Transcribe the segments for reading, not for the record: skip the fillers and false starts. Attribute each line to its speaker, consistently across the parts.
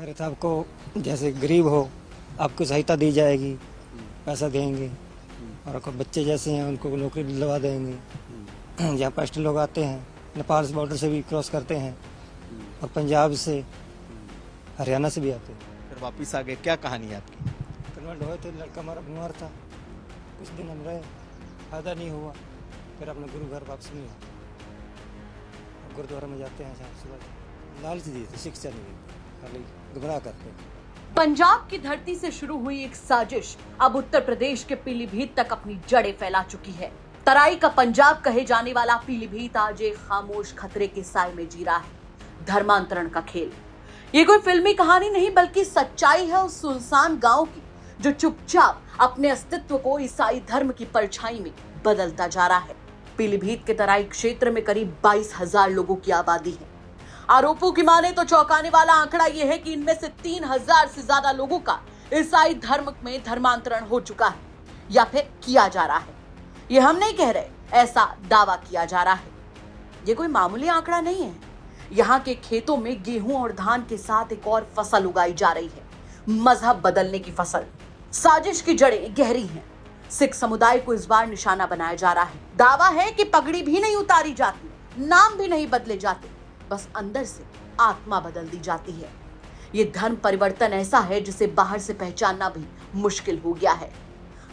Speaker 1: रहे थे आपको जैसे गरीब हो आपको सहायता दी जाएगी, पैसा देंगे और आपको बच्चे जैसे हैं उनको नौकरी दिलवा देंगे। यहाँ पास्ट लोग आते हैं नेपाल से बॉर्डर से भी क्रॉस करते हैं और पंजाब से हरियाणा से भी आते हैं।
Speaker 2: फिर वापिस आ गए, क्या कहानी है आपकी?
Speaker 1: कन्वर्ट हुए थे, लड़का हमारा बीमार था, कुछ दिन हम रहे, फायदा नहीं हुआ, फिर अपने गुरु घर वापस नहीं आए। गुरुद्वारा में जाते हैं शाम सुबह, लालच दी थी, शिक्षा नहीं देते, खाली गुमराह करते हैं।
Speaker 3: पंजाब की धरती से शुरू हुई एक साजिश अब उत्तर प्रदेश के पीलीभीत तक अपनी जड़ें फैला चुकी है। तराई का पंजाब कहे जाने वाला पीलीभीत आज एक खामोश खतरे के साए में जी रहा है। धर्मांतरण का खेल, ये कोई फिल्मी कहानी नहीं बल्कि सच्चाई है उस सुनसान गांव की जो चुपचाप अपने अस्तित्व को ईसाई धर्म की परछाई में बदलता जा रहा है। पीलीभीत के तराई क्षेत्र में करीब 22,000 लोगों की आबादी है। आरोपों की माने तो चौंकाने वाला आंकड़ा यह है कि इनमें से 3,000 से ज्यादा लोगों का ईसाई धर्म में धर्मांतरण हो चुका है या फिर किया जा रहा है। ये हम नहीं कह रहे, ऐसा दावा किया जा रहा है। ये कोई मामूली आंकड़ा नहीं है। यहाँ के खेतों में गेहूं और धान के साथ एक और फसल उगाई जा रही है, मजहब बदलने की फसल। साजिश की जड़ें गहरी हैं। सिख समुदाय को इस बार निशाना बनाया जा रहा है। दावा है कि पगड़ी भी नहीं उतारी जाती, नाम भी नहीं बदले जाते, बस अंदर से आत्मा बदल दी जाती है। ये धर्म परिवर्तन ऐसा है जिसे बाहर से पहचानना भी मुश्किल हो गया है।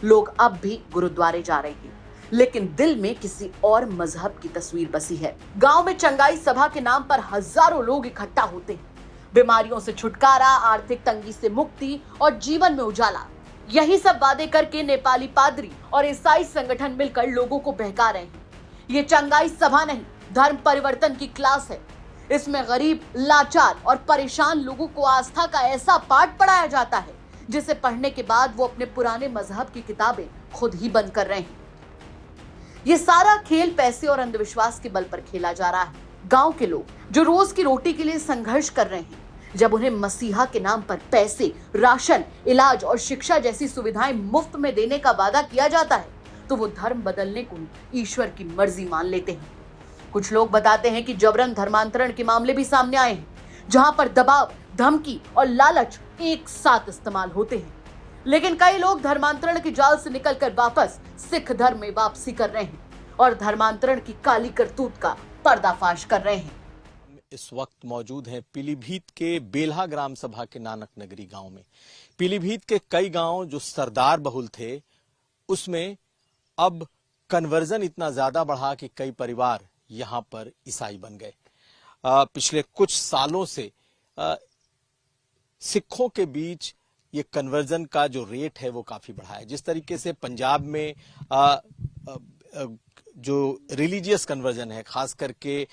Speaker 3: लोग अब भी गुरुद्वारे जा रहे हैं, लेकिन दिल में किसी और मजहब की तस्वीर बसी है। गांव में चंगाई सभा के नाम पर हजारों लोग इकट्ठा होते हैं। बीमारियों से छुटकारा, आर्थिक तंगी से मुक्ति और जीवन में उजाला, यही सब वादे करके नेपाली पादरी और ईसाई संगठन मिलकर लोगों को बहका रहे हैं। ये चंगाई सभा नहीं, धर्म परिवर्तन की क्लास है। इसमें गरीब, लाचार और परेशान लोगों को आस्था का ऐसा पाठ पढ़ाया जाता है जिसे पढ़ने के बाद वो अपने पुराने मजहब की किताबें खुद ही बंद कर रहे हैं। ये सारा खेल पैसे और अंधविश्वास के बल पर खेला जा रहा है। गांव के लोग जो रोज की रोटी के लिए संघर्ष कर रहे हैं, जब उन्हें मसीहा के नाम पर पैसे, राशन, इलाज और शिक्षा जैसी सुविधाएं मुफ्त में देने का वादा किया जाता है, तो वो धर्म बदलने को ईश्वर की मर्जी मान लेते हैं। कुछ लोग बताते हैं कि जबरन धर्मांतरण के मामले भी सामने आए हैं, जहां पर दबाव, धमकी और लालच एक साथ इस्तेमाल होते हैं। लेकिन कई लोग धर्मांतरण के जाल से निकलकर वापस सिख धर्म में वापसी कर रहे हैं और धर्मांतरण की काली करतूत का पर्दाफाश कर रहे हैं।
Speaker 2: इस वक्त मौजूद हैं पीलीभीत के बेल्हा ग्राम सभा के नानक नगरी गांव में। पीलीभीत के कई गांव जो सरदार बहुल थे, उसमें अब कन्वर्जन इतना ज्यादा बढ़ा कि कई परिवार यहां पर ईसाई बन गए। पिछले कुछ सालों से सिखों के बीच ये कन्वर्जन का जो रेट है वो काफी बढ़ा है। जिस तरीके से पंजाब में जो रिलीजियस कन्वर्जन है, खास करके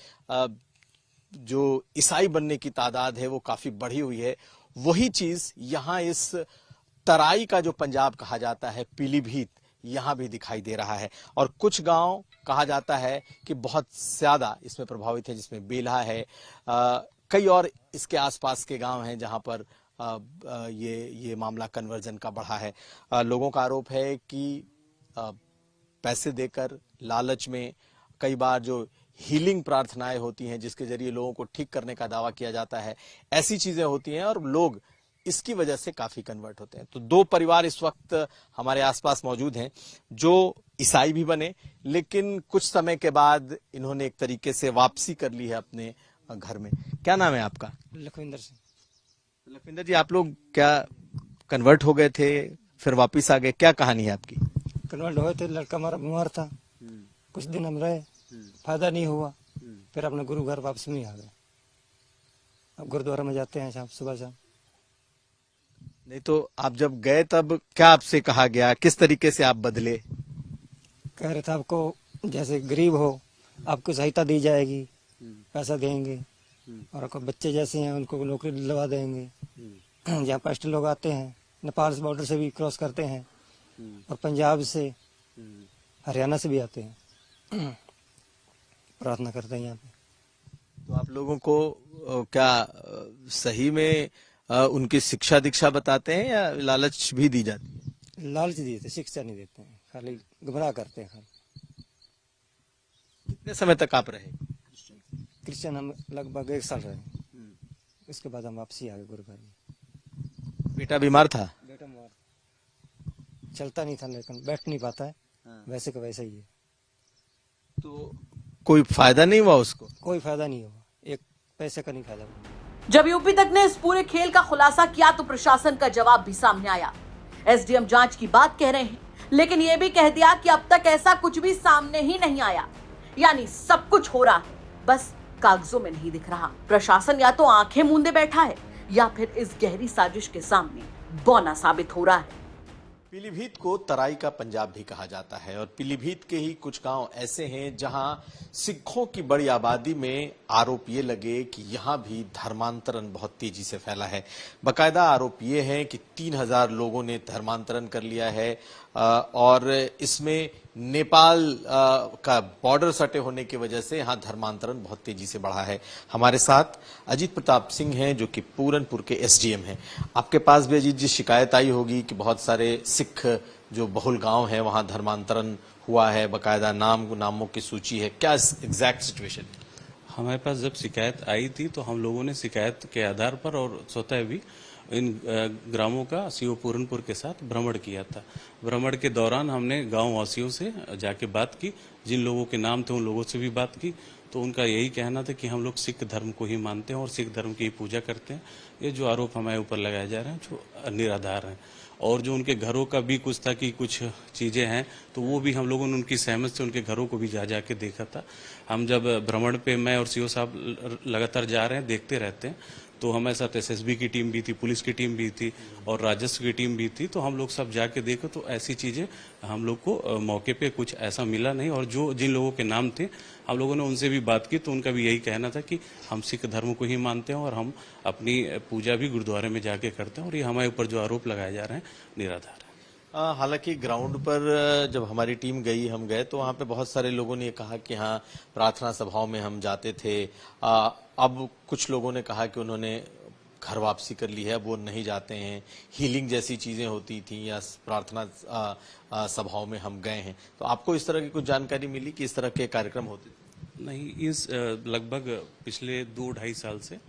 Speaker 2: जो ईसाई बनने की तादाद है वो काफी बढ़ी हुई है, वही चीज यहाँ इस तराई का जो पंजाब कहा जाता है, पीलीभीत, यहाँ भी दिखाई दे रहा है। और कुछ गांव कहा जाता है कि बहुत ज्यादा इसमें प्रभावित है, जिसमें बेल्हा है, कई और इसके आसपास के गांव हैं जहां पर ये मामला कन्वर्जन का बढ़ा है। लोगों का आरोप है कि पैसे देकर, लालच में, कई बार जो हीलिंग प्रार्थनाएं होती हैं जिसके जरिए लोगों को ठीक करने का दावा किया जाता है, ऐसी चीजें होती हैं और लोग इसकी वजह से काफी कन्वर्ट होते हैं। तो दो परिवार इस वक्त हमारे आसपास मौजूद हैं जो ईसाई भी बने, लेकिन कुछ समय के बाद इन्होंने एक तरीके से वापसी कर ली है अपने घर में। क्या नाम है आपका?
Speaker 1: लखविंदर सिंह।
Speaker 2: लखविंदर जी, आप लोग क्या कन्वर्ट हो गए थे फिर वापिस आ गए, क्या कहानी है आपकी?
Speaker 1: कन्वर्ट हुए थे, लड़का हमारा बीमार था, कुछ दिन हम रहे, फायदा नहीं हुआ, फिर अपने गुरु घर वापस नहीं आ गए। अब गुरुद्वारा में जाते हैं शाम सुबह शाम।
Speaker 2: नहीं तो आप जब गए तब क्या आपसे कहा गया, किस तरीके से आप बदले?
Speaker 1: कह रहे थे आपको जैसे गरीब हो आपको सहायता दी जाएगी, पैसा देंगे और आपको बच्चे जैसे हैं उनको नौकरी दिलवा देंगे। यहाँ पास्ट लोग आते हैं नेपाल से बॉर्डर से भी क्रॉस करते हैं और पंजाब से हरियाणा से भी आते हैं, प्रार्थना करते हैं यहाँ पे।
Speaker 2: तो आप लोगों को क्या सही में उनकी शिक्षा दीक्षा बताते हैं या लालच भी दी जाती है?
Speaker 1: लालच देते, शिक्षा नहीं देते हैं, खाली गुमराह करते हैं। खाली
Speaker 2: कितने समय तक आप रहे
Speaker 1: क्रिश्चियन? हम लगभग 1 साल रहे, इसके बाद हम वापसी आ गए गुरु घर में।
Speaker 2: बेटा बीमार था?
Speaker 1: बेटा मार चलता नहीं था, लेकिन बैठ नहीं पाता है, वैसे का वैसे ही है।
Speaker 2: तो कोई फायदा नहीं हुआ उसको?
Speaker 1: कोई फायदा नहीं हुआ, एक पैसे का नहीं फायदा हुआ।
Speaker 3: जब यूपी तक ने इस पूरे खेल का खुलासा किया तो प्रशासन का जवाब भी सामने आया। एसडीएम जांच की बात कह रहे हैं, लेकिन यह भी कह दिया कि अब तक ऐसा कुछ भी सामने ही नहीं आया। यानी सब कुछ हो रहा है, बस कागजों में नहीं दिख रहा। प्रशासन या तो आंखें मूंदे बैठा है या फिर इस गहरी साजिश के सामने बौना साबित हो रहा है।
Speaker 2: पीलीभीत को तराई का पंजाब भी कहा जाता है और पीलीभीत के ही कुछ गांव ऐसे हैं जहां सिखों की बड़ी आबादी में आरोप ये लगे कि यहां भी धर्मांतरण बहुत तेजी से फैला है। बकायदा आरोप ये है कि 3000 लोगों ने धर्मांतरण कर लिया है और इसमें नेपाल का बॉर्डर सटे होने की वजह से यहां धर्मांतरण बहुत तेजी से बढ़ा है। हमारे साथ अजीत प्रताप सिंह हैं जो कि पूरनपुर के एसडीएम हैं। आपके पास भी अजीत जी शिकायत आई होगी कि बहुत सारे सिख जो बहुल गांव है वहां धर्मांतरण हुआ है, बकायदा नामों की सूची है, क्या एग्जैक्ट सिचुएशन है?
Speaker 4: हमारे पास जब शिकायत आई थी तो हम लोगों ने शिकायत के आधार पर और स्वतः भी इन ग्रामों का सीओ पूरनपुर के साथ भ्रमण किया था। भ्रमण के दौरान हमने गांव वासियों से जाके बात की, जिन लोगों के नाम थे उन लोगों से भी बात की। तो उनका यही कहना था कि हम लोग सिख धर्म को ही मानते हैं और सिख धर्म की ही पूजा करते हैं। ये जो आरोप हमारे ऊपर लगाए जा रहे हैं जो निराधार हैं। और जो उनके घरों का भी कुछ था कि कुछ चीजें हैं, तो वो भी हम लोगों ने उनकी सहमत से उनके घरों को भी जा के देखा था। हम जब भ्रमण पे मैं और सीओ साहब लगातार जा रहे हैं, देखते रहते हैं, तो हमारे साथ एसएसबी की टीम भी थी, पुलिस की टीम भी थी और राजस्व की टीम भी थी। तो हम लोग सब जाके देखे तो ऐसी चीजें हम लोग को मौके पे कुछ ऐसा मिला नहीं। और जो जिन लोगों के नाम थे हम लोगों ने उनसे भी बात की तो उनका भी यही कहना था कि हम सिख धर्म को ही मानते हैं और हम अपनी पूजा भी गुरुद्वारे में जाके करते हैं और ये हमारे ऊपर जो आरोप लगाए जा रहे हैं निराधार है।
Speaker 2: हालांकि ग्राउंड पर जब हमारी टीम गई, हम गए तो वहां पे बहुत सारे लोगों ने कहा कि हाँ, प्रार्थना सभाओं में हम जाते थे। अब कुछ लोगों ने कहा कि उन्होंने घर वापसी कर ली है, अब वो नहीं जाते हैं। हीलिंग जैसी चीजें होती थी या प्रार्थना सभाओं में हम गए हैं। तो आपको इस तरह की कुछ जानकारी मिली कि इस तरह के कार्यक्रम होते थे?
Speaker 4: नहीं, इस लगभग पिछले 2-2.5 साल से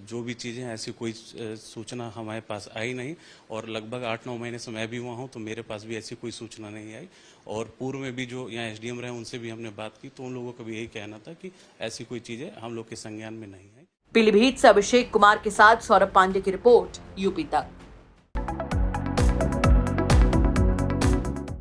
Speaker 4: जो भी चीजें ऐसी कोई सूचना हमारे पास आई नहीं। और लगभग 8-9 महीने से मैं भी वहाँ हूँ तो मेरे पास भी ऐसी कोई सूचना नहीं आई। और पूर्व में भी जो यहाँ एसडीएम रहे उनसे भी हमने बात की तो उन लोगों का भी यही कहना था कि ऐसी कोई चीजें हम लोग के संज्ञान में नहीं है।
Speaker 3: पीलीभीत से अभिषेक कुमार के साथ सौरभ पांडे की रिपोर्ट, यूपी तक।